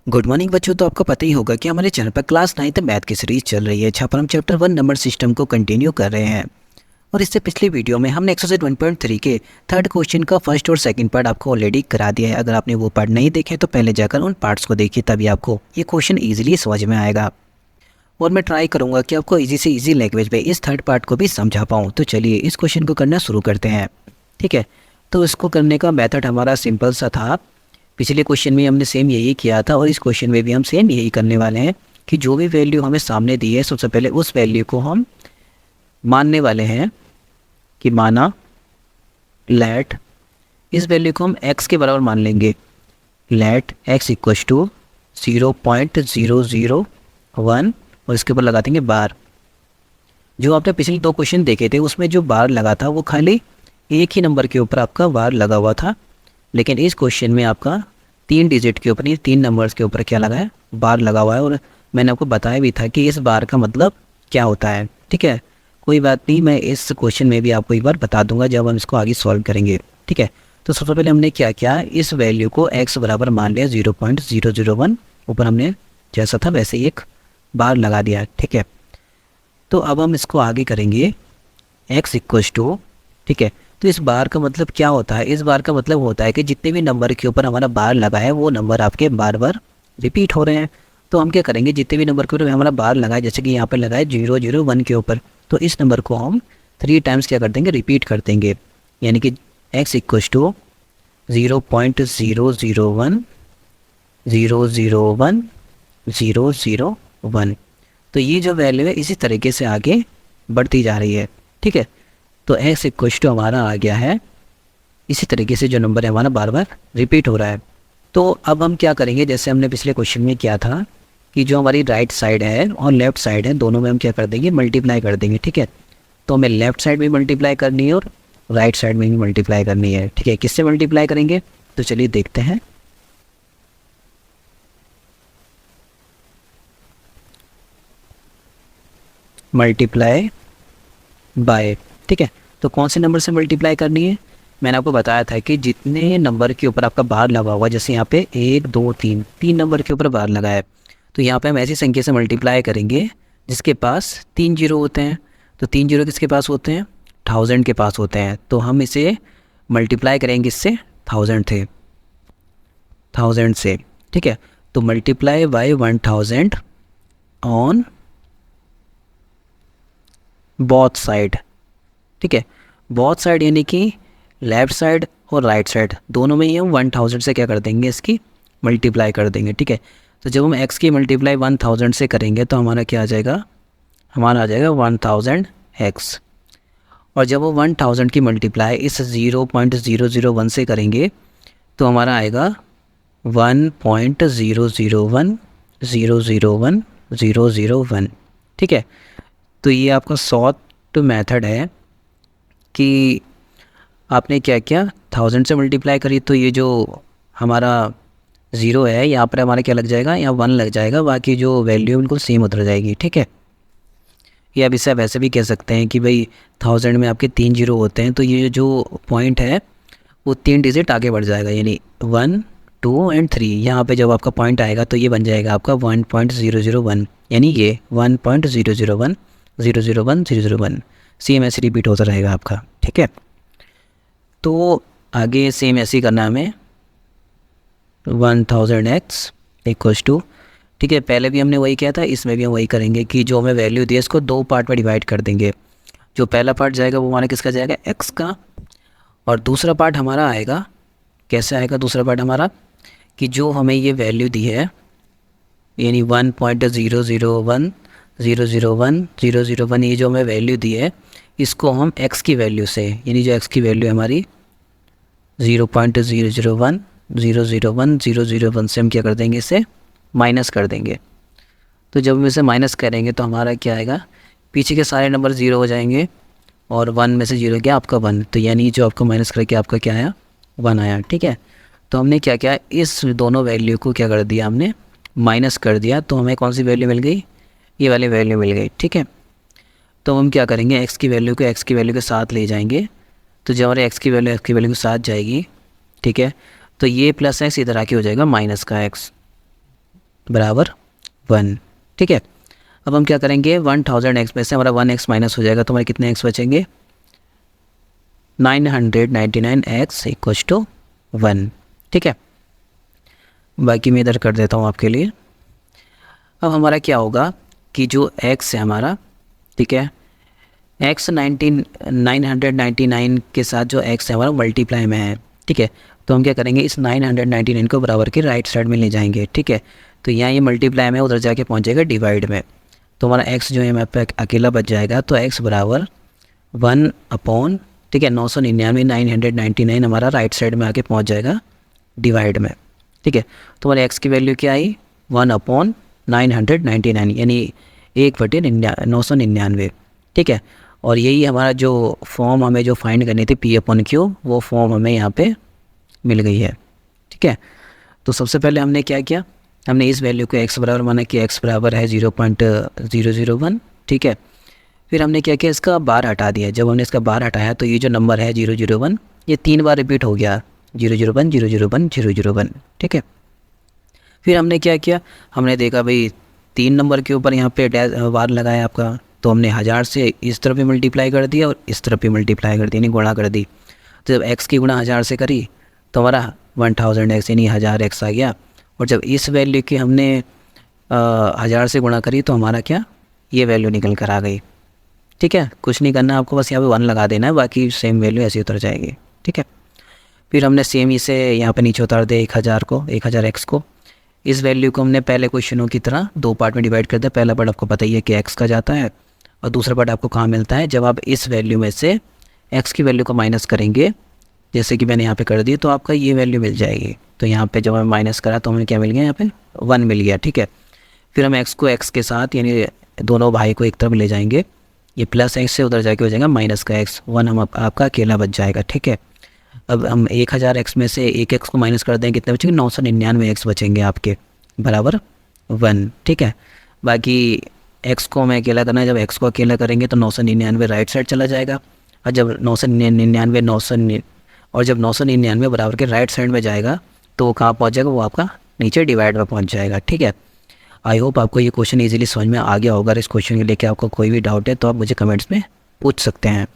Good morning बच्चों। तो आपको पता ही होगा कि हमारे चैनल पर क्लास 9th मैथ की सीरीज चल रही है, जहाँ पर हम चैप्टर 1 नंबर सिस्टम को कंटिन्यू कर रहे हैं। और इससे पिछले वीडियो में हमने एक्सरसाइज 1.3 के थर्ड क्वेश्चन का फर्स्ट और सेकंड पार्ट आपको ऑलरेडी करा दिया है। अगर आपने वो पार्ट नहीं देखे तो पहले जाकर उन पार्ट्स को देखिए, तभी आपको ये क्वेश्चन ईजिली समझ में आएगा। और मैं ट्राई करूँगा कि आपको ईजी से ईजी लैंग्वेज में इस थर्ड पार्ट को भी समझा पाऊँ। तो चलिए इस क्वेश्चन को करना शुरू करते हैं। ठीक है, तो इसको करने का मेथड हमारा सिंपल सा था। पिछले क्वेश्चन में हमने सेम यही किया था और इस क्वेश्चन में भी हम सेम यही करने वाले हैं कि जो भी वैल्यू हमें सामने दी है सबसे पहले उस वैल्यू को हम मानने वाले हैं कि माना लेट इस वैल्यू को हम x के बराबर मान लेंगे। लेट x इक्वस टू 0.001 और इसके ऊपर लगा देंगे बार। जो आपने पिछले दो क्वेश्चन देखे थे उसमें जो बार लगा था वो खाली एक ही नंबर के ऊपर आपका बार लगा हुआ था, लेकिन इस क्वेश्चन में आपका 3 डिजिट के ऊपर, 3 नंबर्स के ऊपर क्या लगा है, बार लगा हुआ है। और मैंने आपको बताया भी था कि इस बार का मतलब क्या होता है। ठीक है, कोई बात नहीं, मैं इस क्वेश्चन में भी आपको एक बार बता दूंगा जब हम इसको आगे सॉल्व करेंगे। ठीक है, तो सबसे पहले हमने क्या किया, इस वैल्यू को x बराबर मान लिया 0.001, ऊपर हमने जैसा था वैसे ही एक बार लगा दिया। ठीक है, तो अब हम इसको आगे करेंगे x इक्वस टू, ठीक है, तो इस बार का मतलब क्या होता है, इस बार का मतलब होता है कि जितने भी नंबर के ऊपर हमारा बार लगा है वो नंबर आपके बार बार रिपीट हो रहे हैं। तो हम क्या करेंगे, जितने भी नंबर के ऊपर हमारा बार लगा है, जैसे कि यहाँ पर लगा है 001 के ऊपर, तो इस नंबर को हम 3 टाइम्स क्या कर देंगे, रिपीट कर देंगे। यानी कि x इक्वस टू 0.001 001 001। तो ये जो वैल्यू है इसी तरीके से आगे बढ़ती जा रही है। ठीक है, तो x इक्वस टू हमारा आ गया है इसी तरीके से, जो नंबर है हमारा बार बार रिपीट हो रहा है। तो अब हम क्या करेंगे, जैसे हमने पिछले क्वेश्चन में किया था कि जो हमारी राइट साइड है और लेफ्ट साइड है दोनों में हम क्या कर देंगे, मल्टीप्लाई कर देंगे। ठीक है, तो हमें लेफ्ट साइड में मल्टीप्लाई करनी है और राइट साइड में भी मल्टीप्लाई करनी है। ठीक है, किससे मल्टीप्लाई करेंगे, तो चलिए देखते हैं। Multiply by. ठीक है, तो कौन से नंबर से मल्टीप्लाई करनी है, मैंने आपको बताया था कि जितने नंबर के ऊपर आपका बार लगा हुआ, जैसे यहाँ पे 1 2 3 3 नंबर के ऊपर बार लगा है, तो यहाँ पे हम ऐसी संख्या से मल्टीप्लाई करेंगे जिसके पास 3 जीरो होते हैं। तो 3 जीरो किसके पास होते हैं, 1000 के पास होते हैं। तो हम इसे मल्टीप्लाई करेंगे इससे, 1000 से। ठीक है, तो multiply by 1000 on both side. ठीक है, बोथ साइड यानी कि लेफ़्ट साइड और राइट साइड दोनों में ही हम 1000 से क्या कर देंगे, इसकी मल्टीप्लाई कर देंगे। ठीक है, तो जब हम x की मल्टीप्लाई 1000 से करेंगे तो हमारा क्या आ जाएगा, हमारा आ जाएगा 1000x। और जब वो 1000 की मल्टीप्लाई इस 0.001 से करेंगे तो हमारा आएगा 1.001 ठीक है, तो ये आपका शॉर्ट मेथड है कि आपने क्या किया, 1000 से मल्टीप्लाई करी तो ये जो हमारा 0 है यहाँ पर हमारा क्या लग जाएगा, यहाँ 1 लग जाएगा, बाकी जो वैल्यू बिल्कुल सेम उतर जाएगी। ठीक है, या अब इसे वैसे भी कह सकते हैं कि भाई 1000 में आपके 3 जीरो होते हैं, तो ये जो पॉइंट है वो 3 डिजिट आगे बढ़ जाएगा, यानी 1 2 एंड 3। यहाँ पे जब आपका पॉइंट आएगा तो ये बन जाएगा आपका 1.001, यानी ये 1.001 001 001 सेम ऐसे रिपीट होता रहेगा आपका। ठीक है, तो आगे सेम ऐसे ही करना हमें 1000x इक्वल्स टू, ठीक है, पहले भी हमने वही किया था, इसमें भी हम वही करेंगे कि जो हमें वैल्यू दी है इसको 2 पार्ट में डिवाइड कर देंगे। जो पहला पार्ट जाएगा वो हमारा किसका जाएगा, x का, और दूसरा पार्ट हमारा आएगा, कैसे आएगा दूसरा पार्ट हमारा, कि जो हमें ये वैल्यू दी है यानी 1.001 001 001, ये जो हमें वैल्यू दी है इसको हम x की वैल्यू से, यानी जो x की वैल्यू है हमारी 0.001 001 001 से हम क्या कर देंगे, इसे माइनस कर देंगे। तो जब हम इसे माइनस करेंगे तो हमारा क्या आएगा, पीछे के सारे नंबर 0 हो जाएंगे और 1 में से 0 गया आपका 1, तो यानी जो आपका माइनस करके आपका क्या आया, 1 आया। ठीक है, तो हमने क्या किया, इस दोनों वैल्यू को क्या कर दिया, हमने माइनस कर दिया, तो हमें कौन सी वैल्यू मिल गई, ये वाली वैल्यू मिल गई। ठीक है, तो हम क्या करेंगे, x की वैल्यू को x की वैल्यू के साथ ले जाएंगे, तो जब हमारे x की वैल्यू के साथ जाएगी, ठीक है, तो ये प्लस x इधर आके हो जाएगा माइनस का x। बराबर 1। ठीक है, अब हम क्या करेंगे, 1000x में से हमारा 1x माइनस हो जाएगा तो हमारे कितने x बचेंगे, 999x इक्वल्स टू 1। ठीक है, बाकी मैं इधर कर देता हूँ आपके लिए। अब हमारा क्या होगा कि जो x है हमारा, ठीक है, x 999 के साथ जो x है हमारा मल्टीप्लाई में है। ठीक है, तो हम क्या करेंगे, इस 999 को बराबर के राइट साइड में ले जाएंगे। ठीक है, तो यहाँ ये मल्टीप्लाई में उधर जाके पहुँच जाएगा डिवाइड में, तो हमारा x जो है यहाँ पे अकेला बच जाएगा। तो x बराबर 1 अपॉन, ठीक है, 999 999 हमारा राइट साइड में आके पहुँच जाएगा डिवाइड में। ठीक है, तो हमारे x की वैल्यू क्या आई, 1 अपॉन 999 यानी 1/999। ठीक है, और यही हमारा जो फॉर्म हमें जो फाइंड करनी थी P/Q, वो फॉर्म हमें यहाँ पे मिल गई है। ठीक है, तो सबसे पहले हमने क्या किया, हमने इस वैल्यू को x बराबर माना कि x बराबर है 0.001। ठीक है, फिर हमने क्या किया, इसका बार हटा दिया। जब हमने इसका बार हटाया तो ये जो नंबर है 001 ये 3 बार रिपीट हो गया, 001 001 001। ठीक है, फिर हमने क्या किया, हमने देखा भाई 3 नंबर के ऊपर यहाँ पे बार लगाया आपका, तो हमने 1000 से इस तरफ भी मल्टीप्लाई कर दिया और इस तरफ भी मल्टीप्लाई कर दी, यानी गुणा कर दी। तो जब x की गुणा 1000 से करी तो हमारा 1000x यानी 1000x आ गया, और जब इस वैल्यू की हमने 1000 से गुणा करी तो हमारा क्या, ये वैल्यू निकल कर आ गई। ठीक है, कुछ नहीं करना आपको, बस यहाँ पे 1 लगा देना है, बाकी सेम वैल्यू ऐसे उतर जाएगी। ठीक है, फिर हमने सेम इसे यहाँ पे नीचे उतार दिया 1000x को। इस वैल्यू को हमने पहले क्वेश्चनों की तरह 2 पार्ट में डिवाइड कर दिया। पहला पार्ट आपको पता ही है कि x का जाता है, और दूसरा पार्ट आपको कहाँ मिलता है, जब आप इस वैल्यू में से x की वैल्यू को माइनस करेंगे, जैसे कि मैंने यहाँ पे कर दी, तो आपका ये वैल्यू मिल जाएगी। तो यहाँ पे जब हमें माइनस करा तो हमें क्या मिल गया, यहाँ पे 1 मिल गया। ठीक है, फिर हम x को x के साथ यानी दोनों भाई को एक तरफ ले जाएंगे, ये प्लस x से उधर जाके हो जाएगा माइनस का x, 1 हम आपका अकेला बच जाएगा। ठीक है, अब हम 1000x में से एक x को माइनस कर दें, कितने बचेंगे, 999x बचेंगे आपके, बराबर 1। ठीक है, बाकी x को हमें अकेला करना है, जब x को अकेला करेंगे तो 999 राइट साइड चला जाएगा, और जब 999 और जब 999 बराबर के राइट साइड में जाएगा तो वो कहाँ पहुँच जाएगा, वो आपका नीचे डिवाइड में पहुँच जाएगा। ठीक है, आई होप आपको ये क्वेश्चन इजीली समझ में आ गया होगा। इस क्वेश्चन के लेके आपको कोई भी डाउट है तो आप मुझे कमेंट्स में पूछ सकते हैं।